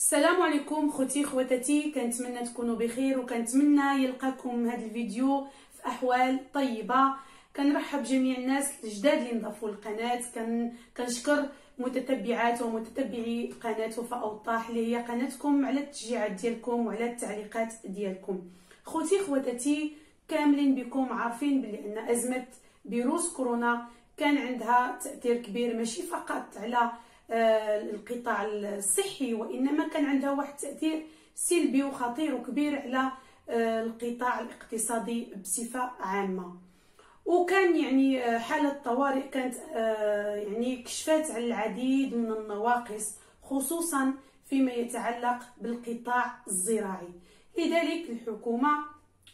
السلام عليكم خوتي خواتاتي، كنتمنى تكونوا بخير وكنتمنى يلقاكم هذا الفيديو في احوال طيبه. كنرحب بجميع الناس الجداد اللي انضافوا للقناه. كنشكر متتبعات ومتتبعي قناه وفاء اوضاح اللي هي قناتكم على التشجيعات ديالكم وعلى التعليقات ديالكم. خوتي خواتاتي كاملين بكم عارفين بلي ان ازمه فيروس كورونا كان عندها تاثير كبير ماشي فقط على القطاع الصحي، وانما كان عندها واحد التاثير سلبي وخطير وكبير على القطاع الاقتصادي بصفه عامه. وكان يعني حاله طوارئ كانت يعني كشفت على العديد من النواقص خصوصا فيما يتعلق بالقطاع الزراعي. لذلك الحكومه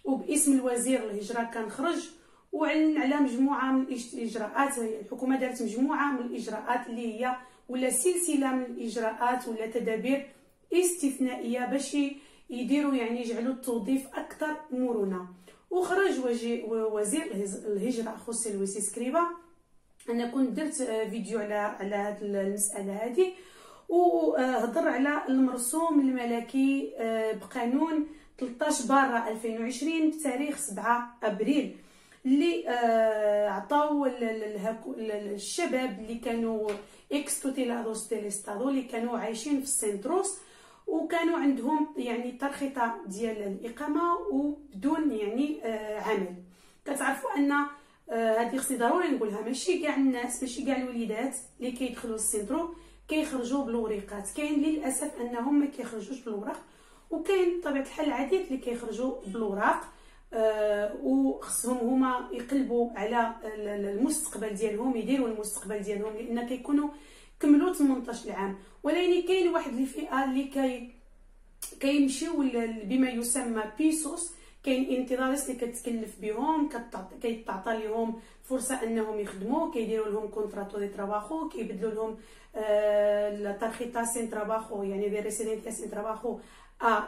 وباسم الوزير الهجره كان خرج وعلن على مجموعه من الاجراءات. الحكومه دارت مجموعه من الاجراءات اللي هي ولا سلسله من الاجراءات ولا تدابير استثنائيه باش يديروا يعني يجعلوا التوظيف اكثر مرونه. وخرج وزير الهجره خوسي لويس سكريبا. انا كنت درت فيديو على هذه المساله هذه، وهضر على المرسوم الملكي بقانون 13/2020 بتاريخ 7 ابريل اللي عطاو الشباب اللي كانوا اكستوتيلادوس ديال استادو اللي كانوا عايشين في السنتروس وكانوا عندهم يعني ترخيصه ديال الاقامه وبدون يعني عمل. كتعرفوا ان هذه خصني ضروري نقولها، ماشي كاع الناس ماشي كاع الوليدات اللي كيدخلوا للسنترو كيخرجوا بالوريقات. كاين للاسف انهم ما كيخرجوش بالوراق، وكاين بطبيعه الحال العديد اللي كيخرجوا بالوراق. وخصهم هما يقلبوا على المستقبل ديالهم، يديروا المستقبل ديالهم لان كيكونوا كملوا 18 عام. ولكن كاين واحد الفئه اللي كيمشيو بما يسمى بيسوس. كاين انتظاريس اللي كتكلف بهم، كيتعطى لهم فرصه انهم يخدموا، كيديروا لهم كونتراتو دي تراباخو، كيبدلوا لهم لا تارخيتا سين تراباخو يعني دي ريسيدنسيا سين تراباخو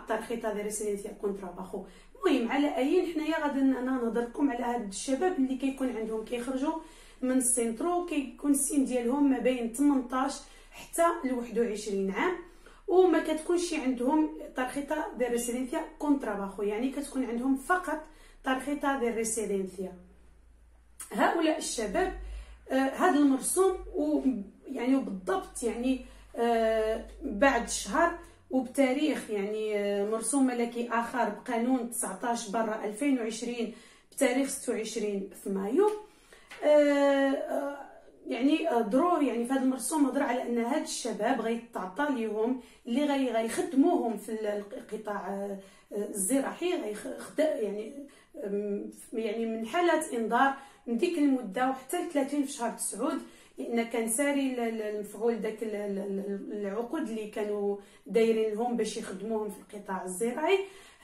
تارخيتا دي ريسيدنسيا كون تراباخو. المهم على اي حنايا غادي انا نهضر لكم على هاد الشباب اللي كيكون عندهم كيخرجوا من السنترو كيكون السن ديالهم ما بين 18 حتى ل 21 عام، وما كتكونش عندهم تارخيتا دي ريسيدنسيا كون تراباخو يعني كتكون عندهم فقط تارخيتا دي ريسيدنسيا. هؤلاء الشباب هذا المرسوم يعني بالضبط يعني بعد شهر وبتاريخ يعني مرسوم ملكي اخر بقانون 19/2020 بتاريخ 26 في مايو. يعني ضروري يعني في هذا المرسوم هضر على ان هاد الشباب غيتعطى ليهم اللي غيخدموهم في القطاع الزراعي يعني من حاله انذار من ديك المده وحتى 30 في شهر 9 لان كان ساري المفعول داك العقود اللي كانوا دايرين لهم باش يخدموهم في القطاع الزراعي.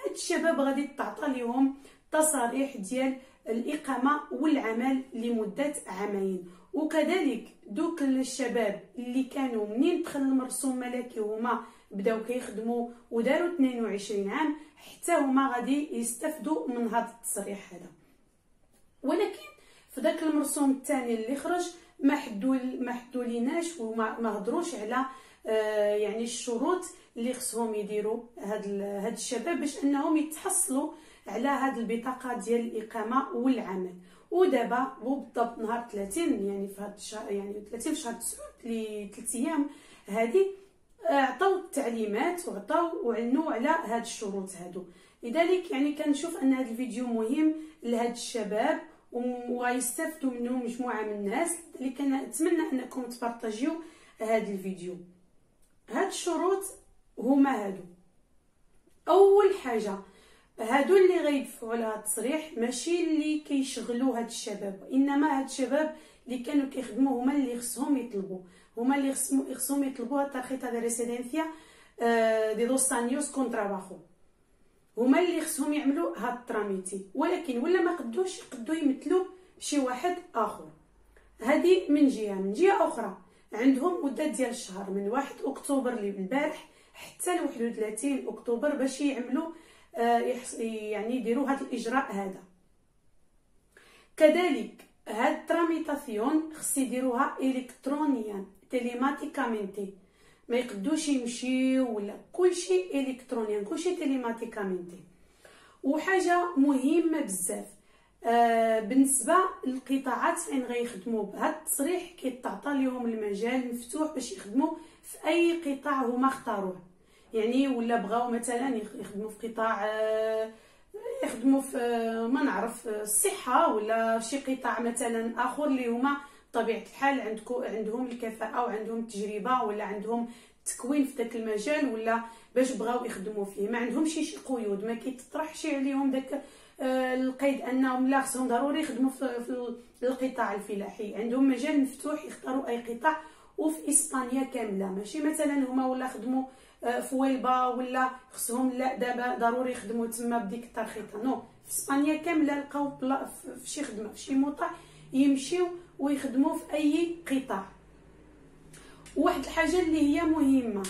هاد الشباب غادي تعطى ليهم تصاريح ديال الاقامه والعمل لمده عامين. وكذلك دوك الشباب اللي كانوا منين دخل المرسوم الملكي هما بداو كيخدموا وداروا 22 عام حتى هما غادي يستفدوا من هذا التصريح هذا. ولكن في ذاك المرسوم الثاني اللي خرج ما حدوا ليناش وما هضروش على يعني الشروط اللي خصهم يديروا هاد الشباب باش انهم يتحصلوا على هاد البطاقه ديال الاقامه والعمل. ودابا بالضبط نهار 30 يعني في هاد الشهر يعني 30 في شهر 9 ل 3 ايام هذه عطاو التعليمات وعلنوا على هاد الشروط هادو. لذلك يعني كنشوف ان هذا الفيديو مهم لهاد الشباب وغيستافدوا منه مجموعه من الناس اللي كنتمنى انكم تبارطاجيو هذا الفيديو. هاد الشروط هما هادو. اول حاجه هادو اللي غيدفعوا لها التصريح ماشي اللي كيشغلوا هاد الشباب، انما هاد الشباب اللي كانوا كيخدموا هما اللي خصهم يطلبوا، هما اللي خصهم يطلبوا تارخيتا دي ريسيدنسيا دي دوس انيوس كون تراباخو، هما اللي خصهم يعملوا هاد التراميتي. ولكن ولا ما قدوش يقدوا يمثلوا شي واحد اخر. هذه من جهه اخرى عندهم مده ديال الشهر من 1 اكتوبر اللي بالبارح حتى ل 31 اكتوبر باش يعملوا يعني يديروا هذا الاجراء هذا. كذلك هاد التراميتاسيون خص يديروها الكترونيا تيليماتيكامنتي ما يقدوش يمشيو ولا كلشي الكترونيا، كلشي تيليماتيكامنتي. وحاجه مهمه بزاف بالنسبه للقطاعات فين غيخدموا بهذا التصريح، كيتعطى لهم المجال مفتوح باش يخدموا في اي قطاع هما اختاروه. يعني ولا بغاو مثلا يخدموا في قطاع يخدموا في ما نعرف الصحه، ولا شي قطاع مثلا اخر اللي هما بطبيعه الحال عندهم الكفاءه وعندهم التجربه ولا عندهم التكوين في داك المجال، ولا باش بغاو يخدموا فيه ما عندهمش شي قيود، ما كيتطرحش عليهم داك القيد انهم لا خصهم ضروري يخدموا في القطاع الفلاحي. عندهم مجال مفتوح يختاروا اي قطاع، وفي اسبانيا كامله. ماشي مثلا هما ولا خدموا في ويلبا ولا خصهم لا دابا ضروري يخدموا تما بديك الترخيطه، نو في اسبانيا كامله لقاو في شي خدمه في شي موطع يمشيو ويخدموا في اي قطاع. واحد الحاجه اللي هي مهمه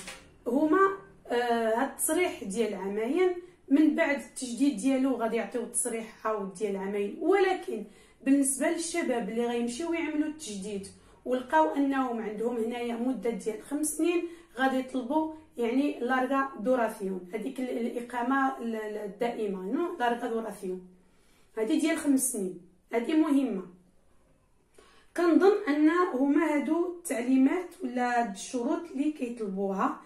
هما هاد التصريح ديال عامين، من بعد التجديد ديالو غادي يعطيو التصريح عاود ديال عامين، ولكن بالنسبه للشباب اللي غيمشيو يعملوا التجديد ولقاو انهم عندهم هنايا مده ديال 5 سنين غادي يطلبوا يعني لارغا دوراسيون، هذيك الاقامه الدائمه، نو لارغا دوراسيون هذه ديال 5 سنين. هذه مهمه. كنظن ان هما هادو التعليمات ولا هاد الشروط اللي كيطلبوها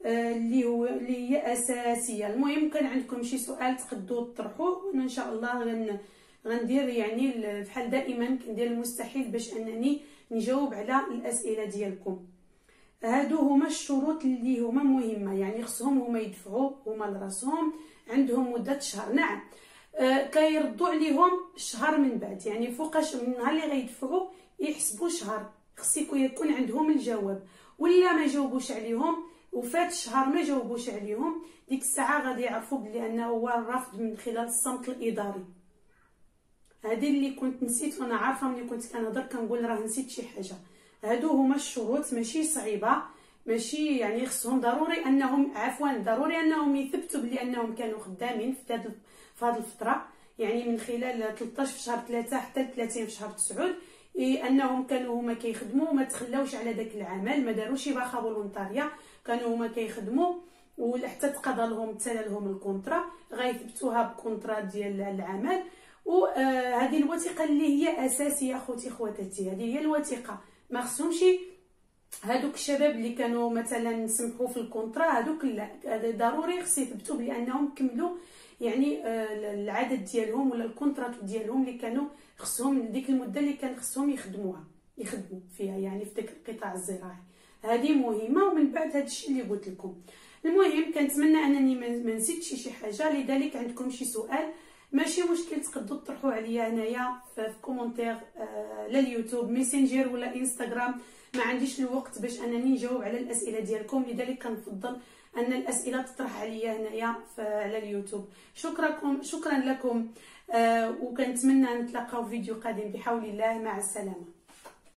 اللي هي اساسيه. المهم كان عندكم شي سؤال تقدروا تطرحوه، وانا ان شاء الله غندير يعني بحال دائما كندير المستحيل باش انني نجاوب على الاسئله ديالكم. هادو هما الشروط اللي هما مهمه، يعني خصهم هما يدفعوا هما لراسهم، عندهم مده شهر. نعم كيردوا عليهم شهر من بعد، يعني فوقاش من النهار اللي غيدفعوا يحسبوا شهر، خص يكون عندهم الجواب. ولا ما جاوبوش عليهم وفات الشهر ما جاوبوش عليهم، ديك الساعه غادي يعرفوا بلي انه هو الرفض من خلال الصمت الاداري. هذه اللي كنت نسيت، وانا عارفه ملي كنت كنهضر كنقول راه نسيت شي حاجه. هادو هما الشروط، ماشي صعيبه، ماشي يعني خصهم ضروري انهم يثبتوا بلي انهم كانوا خدامين في هذه الفتره، يعني من خلال 13 في شهر 3 حتى 30 في شهر 9 انهم كانوا هما كيخدموا ما تخلاوش على داك العمل، ما داروش باخا فولونتاريا، كانوا هما كيخدموا وحتى تقضى لهم تسالى لهم الكونطرا، غيثبتوها بكونطرا ديال العمل. وهذه الوثيقه اللي هي اساسيه اخوتي خواتاتي، هذه هي الوثيقه. ما خصهمش هادوك الشباب اللي كانوا مثلا سمحوا في الكونطرا هادوك لا، هذا ضروري خص يثبتوا بانهم كملوا يعني العدد ديالهم ولا الكونطرات ديالهم اللي كانوا خصهم ديك المده اللي كان خصهم يخدموا فيها، يعني في داك القطاع الزراعي. هذه مهمه. ومن بعد هذا الشيء اللي قلت لكم، المهم كنتمنى انني ما نسيتش شي حاجه. لذلك عندكم شي سؤال ماشي مشكل تقدروا تطرحوا عليا هنايا في كومونتير لليوتيوب، ميسنجر ولا انستغرام. ما عنديش الوقت باش انني نجاوب على الاسئله ديالكم، لذلك كنفضل ان الاسئله تطرح عليا هنايا على اليوتيوب. شكرا لكم، وكنتمنى نتلاقاو في فيديو قادم بحول الله. مع السلامه.